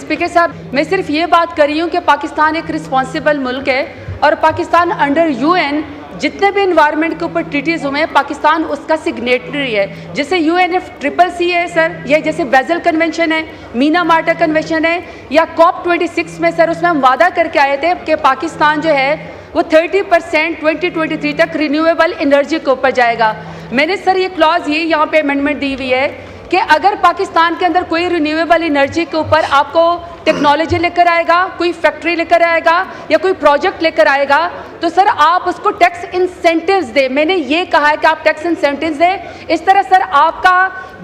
Speaker साहब, मैं सिर्फ ये बात कर रही हूँ कि पाकिस्तान एक रिस्पॉन्सिबल मुल्क है और पाकिस्तान अंडर यूएन जितने भी इन्वायरमेंट के ऊपर ट्रीटीज़ हुए हैं पाकिस्तान उसका सिग्नेटरी है। जैसे UNFCCC है सर, ये जैसे बेजल कन्वेंशन है, मीना मार्टा कन्वेंशन है, या COP26 में सर उसमें हम वादा करके आए थे कि पाकिस्तान जो है वो 30% 2023 तक रिन्यूएबल एनर्जी के ऊपर जाएगा। मैंने सर ये क्लॉज ये यहाँ पे अमेंडमेंट दी हुई है कि अगर पाकिस्तान के अंदर कोई रिन्यूएबल एनर्जी के ऊपर आपको टेक्नोलॉजी लेकर आएगा, कोई फैक्ट्री लेकर आएगा या कोई प्रोजेक्ट लेकर आएगा, तो सर आप उसको टैक्स इंसेंटिव्स दें। मैंने ये कहा है कि आप टैक्स इंसेंटिव्स दें। इस तरह सर आपका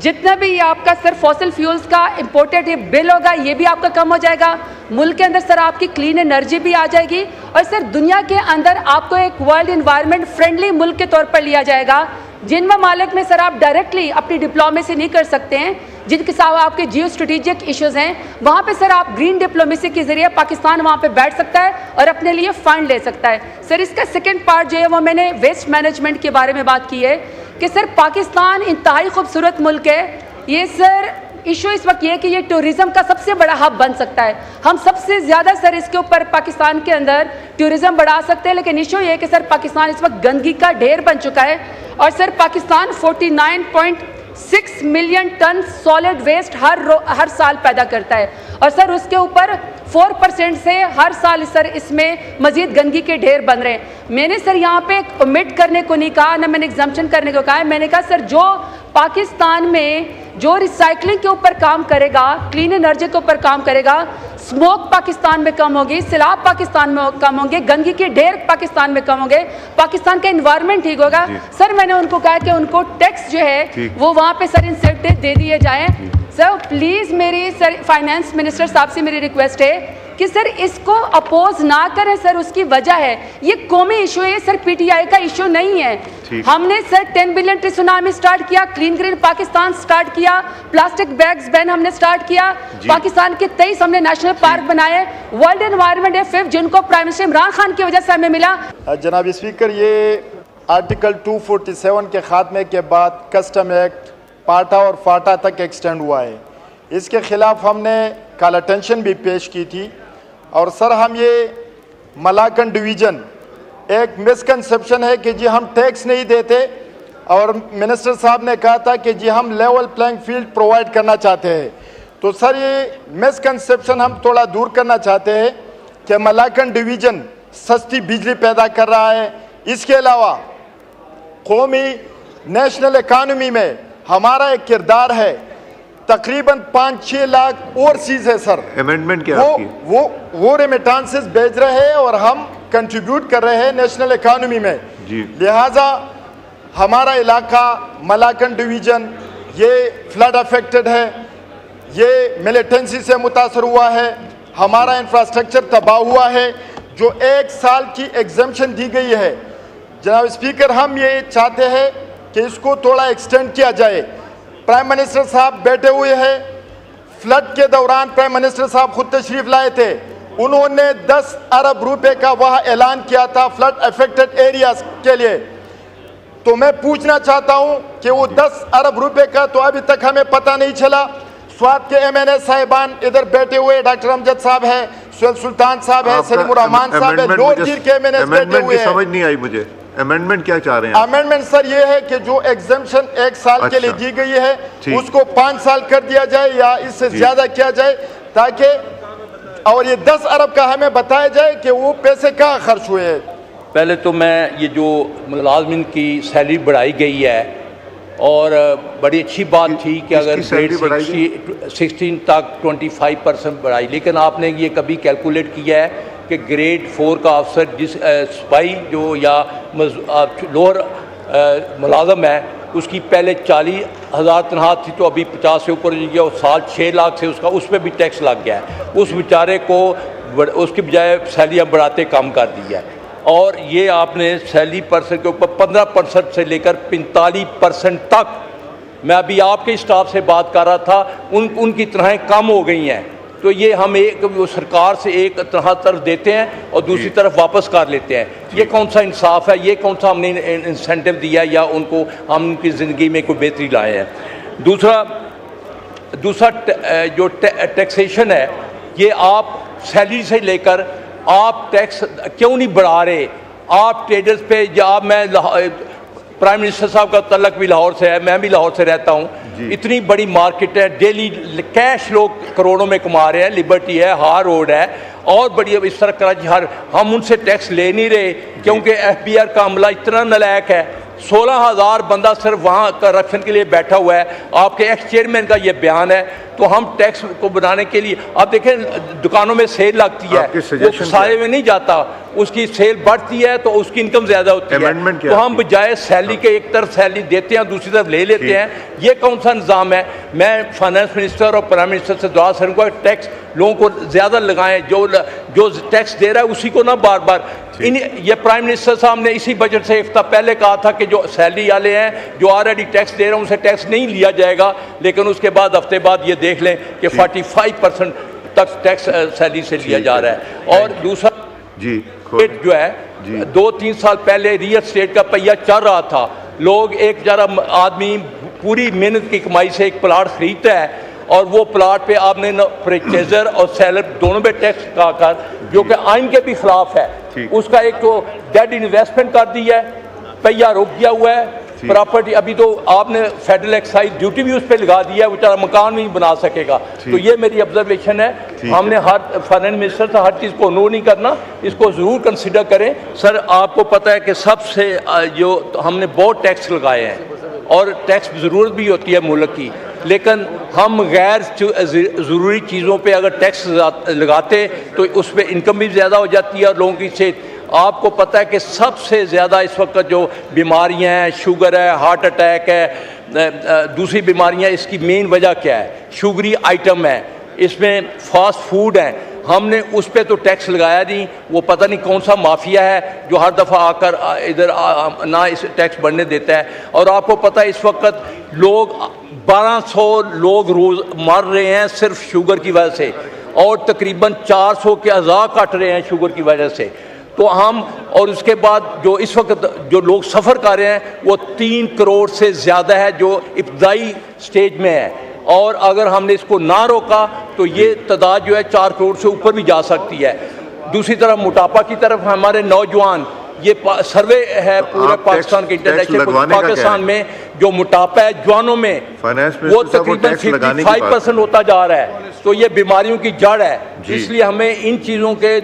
जितना भी आपका सर फॉसिल फ्यूल्स का इम्पोर्टेड ये बिल होगा ये भी आपका कम हो जाएगा। मुल्क के अंदर सर आपकी क्लीन एनर्जी भी आ जाएगी और सर दुनिया के अंदर आपको एक वर्ल्ड इन्वायरमेंट फ्रेंडली मुल्क के तौर पर लिया जाएगा। जिन ममालिक में सर आप डायरेक्टली अपनी डिप्लोमेसी नहीं कर सकते हैं, जिनके साथ आपके जियो स्ट्रेटेजिक इश्यूज हैं, वहाँ पे सर आप ग्रीन डिप्लोमेसी के जरिए पाकिस्तान वहाँ पे बैठ सकता है और अपने लिए फंड ले सकता है। सर इसका सेकंड पार्ट जो है वो मैंने वेस्ट मैनेजमेंट के बारे में बात की है कि सर पाकिस्तान इंतहाई खूबसूरत मुल्क है। ये सर इशू इस वक्त ये है कि ये टूरिज्म का सबसे बड़ा हब बन सकता है। हम सबसे ज़्यादा सर इसके ऊपर पाकिस्तान के अंदर टूरिज्म बढ़ा सकते हैं, लेकिन इशू ये है कि सर पाकिस्तान इस वक्त गंदगी का ढेर बन चुका है और sir Pakistan 49.6 million tonne solid waste हर साल पैदा करता है और सर उसके ऊपर 4% से हर साल सर इसमें मजीद गंदगी के ढेर बन रहे हैं। मैंने सर यहाँ पे ओमिट करने को नहीं कहा, ना मैंने एग्जम्पशन करने को कहा है। मैंने कहा सर जो पाकिस्तान में जो रिसाइकलिंग के ऊपर काम करेगा, क्लीन एनर्जी के ऊपर काम करेगा, स्मोक पाकिस्तान में कम होगी, सैलाब पाकिस्तान में कम होंगे, गंदगी के ढेर पाकिस्तान में कम होंगे, पाकिस्तान का एनवायरनमेंट ठीक होगा। सर मैंने उनको कहा कि उनको टैक्स जो है वो वहाँ पे सर इंसेंटिव दे दिए जाएँ। सर प्लीज़ मेरी सर फाइनेंस मिनिस्टर साहब से मेरी रिक्वेस्ट है कि सर इसको अपोज ना करें। सर उसकी वजह है ये कौमी इशू है, सर PTI का इशू नहीं है। हमने sir 10 billion tree tsunami start किया, क्लीन ग्रीन पाकिस्तान स्टार्ट किया, प्लास्टिक बैग्स बैन हमने स्टार्ट किया, पाकिस्तान के 23 हमने नेशनल पार्क बनाए, वर्ल्ड एनवायरनमेंट डे 5 जिनको प्राइम मिनिस्टर इमरान खान की वजह से हमें मिला। जनाब स्पीकर, ये आर्टिकल 247 के खात्मे के बाद कस्टम एक्ट पाटा और फाटा तक एक्सटेंड हुआ है। इसके खिलाफ हमने कॉल अटेंशन भी पेश की थी और सर हम ये मलाकन डिवीज़न एक मिसकंसेप्शन है कि जी हम टैक्स नहीं देते और मिनिस्टर साहब ने कहा था कि जी हम लेवल प्लेइंग फील्ड प्रोवाइड करना चाहते हैं। तो सर ये मिसकंसेप्शन हम थोड़ा दूर करना चाहते हैं कि मलाकन डिवीज़न सस्ती बिजली पैदा कर रहा है। इसके अलावा कौमी नेशनल इकानमी में हमारा एक किरदार है, तकरीबन 5-6 लाख ओवरसीज है सर। अमेंडमेंट क्या वो रेमिटांसेस भेज रहे हैं और हम कंट्रीब्यूट कर रहे हैं नेशनल इकानमी में जी। लिहाजा हमारा इलाका मलाकन डिवीज़न ये फ्लड अफेक्टेड है, ये मिलिटेंसी से मुतासर हुआ है, हमारा इंफ्रास्ट्रक्चर तबाह हुआ है। जो 1 साल की एग्जम्पशन दी गई है जनाब स्पीकर, हम ये चाहते हैं कि इसको थोड़ा एक्सटेंड किया जाए। प्राइम मिनिस्टर साहब बैठे हुए हैं, फ्लड के दौरान प्राइम मिनिस्टर साहब खुद तशरीफ लाए थे, उन्होंने 10 अरब रुपए का वह ऐलान किया था फ्लड अफेक्टेड एरियाज के लिए। तो मैं पूछना चाहता हूं कि वो 10 अरब रुपए का तो अभी तक हमें पता नहीं चला। स्वात के MNA साहिबान इधर बैठे हुए, डॉक्टर अमजद साहब है, सुहेल सुल्तान साहब है, सलीमुर रहमान साहब है, लोरगीर के MNA बैठे हुए हैं। समझ नहीं आई मुझे अमेंडमेंट क्या चाह रहे हैं? अमेंडमेंट सर ये है कि जो एग्जम्पशन 1 साल के लिए दी गई है उसको 5 साल कर दिया जाए या इससे ज्यादा किया जाए, ताकि और ये 10 अरब का हमें बताया जाए कि वो पैसे कहाँ खर्च हुए हैं। पहले तो मैं ये जो मुलाजमिन की सैलरी बढ़ाई गई है और बड़ी अच्छी बात थी कि अगर ग्रेड 16 तक 25% बढ़ाई, लेकिन आपने ये कभी कैलकुलेट किया है कि ग्रेड 4 का अफसर जिस सिपाही जो या लोअर मुलाजम है उसकी पहले 40,000 तनख्वाह थी तो अभी 50 से ऊपर गया और साल 6 लाख से उसका उस पर भी टैक्स लग गया है। उस बेचारे को उसकी बजाय सैलरियाँ बढ़ाते कम कर दिया है और ये आपने सैलरी परसेंट के ऊपर 15% से लेकर 45% तक, मैं अभी आपके स्टाफ से बात कर रहा था, उनकी तनख्वाहें कम हो गई हैं। तो ये हम एक सरकार से एक तरफ देते हैं और दूसरी तरफ वापस कर लेते हैं। ये कौन सा इंसाफ है? ये कौन सा हमने इंसेंटिव दिया या उनको हम उनकी ज़िंदगी में कोई बेहतरी लाए हैं? दूसरा जो टैक्सेशन है ये आप सैलरी से लेकर आप टैक्स क्यों नहीं बढ़ा रहे? आप ट्रेडर्स पे या मैं प्राइम मिनिस्टर साहब का तल्लक भी लाहौर से है, मैं भी लाहौर से रहता हूँ। इतनी बड़ी मार्केट है, डेली कैश लोग करोड़ों में कमा रहे हैं। लिबर्टी है, हार रोड है और बड़ी इस तरह कराची हर, हम उनसे टैक्स ले नहीं रहे क्योंकि FBR का अमला इतना नालायक है। 16,000 बंदा सिर्फ वहाँ करप्शन के लिए बैठा हुआ है। आपके एक्स चेयरमैन का ये बयान है। तो हम टैक्स को बनाने के लिए, आप देखें दुकानों में सेल लगती है, वो सारे में नहीं जाता, उसकी सेल बढ़ती है तो उसकी इनकम ज़्यादा होती है। तो हम बजाय सैलरी के एक तरफ सैलरी देते हैं दूसरी तरफ ले लेते हैं। ये कौन सा निज़ाम है? मैं फाइनेंस मिनिस्टर और प्राइम मिनिस्टर से दुआ करूँगा टैक्स लोगों को ज़्यादा लगाएं, जो टैक्स दे रहा है उसी को ना बार बार ये प्राइम मिनिस्टर साहब ने इसी बजट से एक हफ्ता पहले कहा था कि जो सैलरी वाले हैं जो ऑलरेडी टैक्स दे रहे हैं उनसे टैक्स नहीं लिया जाएगा, लेकिन उसके बाद हफ्ते बाद ये देख लें कि 45% तक टैक्स सैलरी से लिया जा रहा है। और दूसरा जो है 2-3 साल पहले रियल एस्टेट का पहिया चल रहा था, लोग एक जरा आदमी पूरी मेहनत की कमाई से एक प्लाट खरीदता है और वो प्लाट पे आपने परचेजर और सेलर दोनों पे टैक्स लगाकर, जो कि आइन के भी खिलाफ है, उसका एक तो डेड इन्वेस्टमेंट कर दी है, पहिया रुक गया हुआ है। प्रॉपर्टी अभी तो आपने फेडरल एक्साइज ड्यूटी भी उस पर लगा दिया है, बेचारा मकान नहीं बना सकेगा। तो ये मेरी ऑब्जर्वेशन है। हमने हर फाइनेंस मिनिस्टर से हर चीज़ को नो नहीं करना, इसको ज़रूर कंसिडर करें। सर आपको पता है कि सबसे जो हमने बहुत टैक्स लगाए हैं और टैक्स ज़रूरत भी होती है मुल्क की, लेकिन हम गैर ज़रूरी चीज़ों पे अगर टैक्स लगाते तो उस पर इनकम भी ज़्यादा हो जाती है और लोगों की सेहत। आपको पता है कि सबसे ज़्यादा इस वक्त जो बीमारियां हैं, शुगर है, हार्ट अटैक है, दूसरी बीमारियां, इसकी मेन वजह क्या है? शुगरी आइटम है, इसमें फास्ट फूड है। हमने उस पर तो टैक्स लगाया नहीं, वो पता नहीं कौन सा माफिया है जो हर दफ़ा आकर इधर ना इस टैक्स बढ़ने देता है। और आपको पता है इस वक्त लोग 1200 लोग रोज़ मर रहे हैं सिर्फ शुगर की वजह से, और तकरीबन 400 के अज़ा कट रहे हैं शुगर की वजह से। तो हम, और उसके बाद जो इस वक्त जो लोग सफ़र कर रहे हैं वो 3 करोड़ से ज़्यादा है जो इब्तदाई स्टेज में है, और अगर हमने इसको ना रोका तो ये तादाद जो है 4 करोड़ से ऊपर भी जा सकती है। दूसरी तरफ मोटापा की तरफ हमारे नौजवान, ये सर्वे है पूरे पाकिस्तान के इंटरनेशनल, पाकिस्तान में जो मोटापा है जवानों में वो तकरीबन 55% होता जा रहा है। तो ये बीमारियों की जड़ है, इसलिए हमें इन चीज़ों के,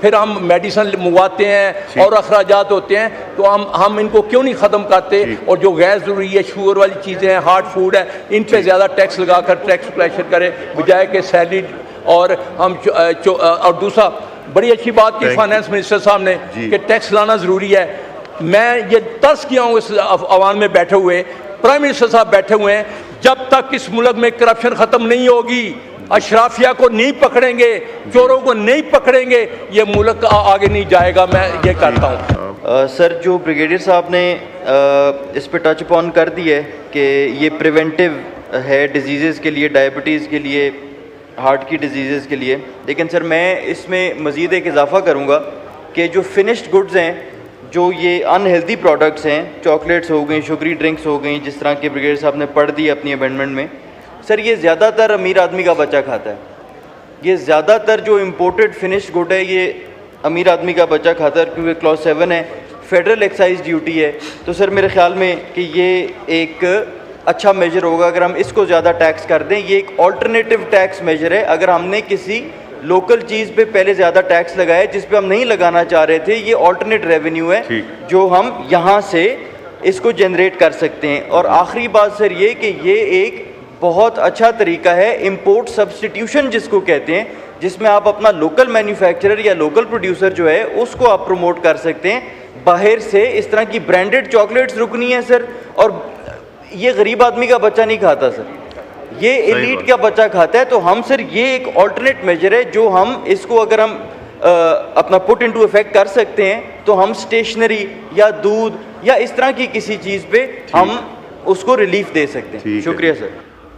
फिर हम मेडिसिन मंगवाते हैं और अखराजात होते हैं, तो हम इनको क्यों नहीं ख़त्म करते? और जो गैर ज़रूरी है, शुगर वाली चीज़ें हैं, हार्ट फूड है, इन पर ज़्यादा टैक्स लगाकर टैक्स कलेक्शन करें बजाय के सैलरी। और हम और दूसरा बड़ी अच्छी बात की फाइनेंस मिनिस्टर साहब ने कि टैक्स लाना ज़रूरी है। मैं ये तर्स किया हूँ इस अवान में बैठे हुए, प्राइम मिनिस्टर साहब बैठे हुए हैं, जब तक इस मुल्क में करप्शन ख़त्म नहीं होगी, अशराफिया को नहीं पकड़ेंगे, चोरों को नहीं पकड़ेंगे, ये मुल्क आगे नहीं जाएगा। मैं ये कहता हूँ। सर जो ब्रिगेडियर साहब ने इस पर टच अपॉन कर दी है कि ये प्रिवेंटिव है डिजीज़ के लिए, डायबिटीज़ के लिए, हार्ट की डिजीज़ के लिए, लेकिन सर मैं इसमें मज़ीद एक इजाफ़ा करूँगा कि जो फिनिश्ड गुड्स हैं, जो ये अनहेल्दी प्रोडक्ट्स हैं, चॉकलेट्स हो गई, शुगरी ड्रिंक्स हो गई, जिस तरह के ब्रिगेडियर साहब ने पढ़ दी अपनी अमेंडमेंट में, सर ये ज़्यादातर अमीर आदमी का बच्चा खाता है। ये ज़्यादातर जो इम्पोर्टेड फिनिश्ड गुड है ये अमीर आदमी का बच्चा खाता है, क्योंकि क्लॉज 7 है, फेडरल एक्साइज ड्यूटी है। तो सर मेरे ख्याल में कि ये एक अच्छा मेजर होगा अगर हम इसको ज़्यादा टैक्स कर दें। ये एक ऑल्टरनेटिव टैक्स मेजर है। अगर हमने किसी लोकल चीज़ पे पहले ज़्यादा टैक्स लगाया जिस पे हम नहीं लगाना चाह रहे थे, ये ऑल्टरनेट रेवेन्यू है जो हम यहाँ से इसको जनरेट कर सकते हैं। और आखिरी बात सर ये कि ये एक बहुत अच्छा तरीका है इंपोर्ट सब्सटीट्यूशन जिसको कहते हैं, जिसमें आप अपना लोकल मैन्युफैक्चरर या लोकल प्रोड्यूसर जो है उसको आप प्रमोट कर सकते हैं। बाहर से इस तरह की ब्रांडेड चॉकलेट्स रुकनी है सर, और ये गरीब आदमी का बच्चा नहीं खाता सर, ये एलीट का बच्चा खाता है। तो हम सर ये एक ऑल्टरनेट मेजर है जो हम इसको अगर हम अपना पुट इनटू इफेक्ट कर सकते हैं तो हम स्टेशनरी या दूध या इस तरह की किसी चीज़ पे हम उसको रिलीफ दे सकते हैं। शुक्रिया सर।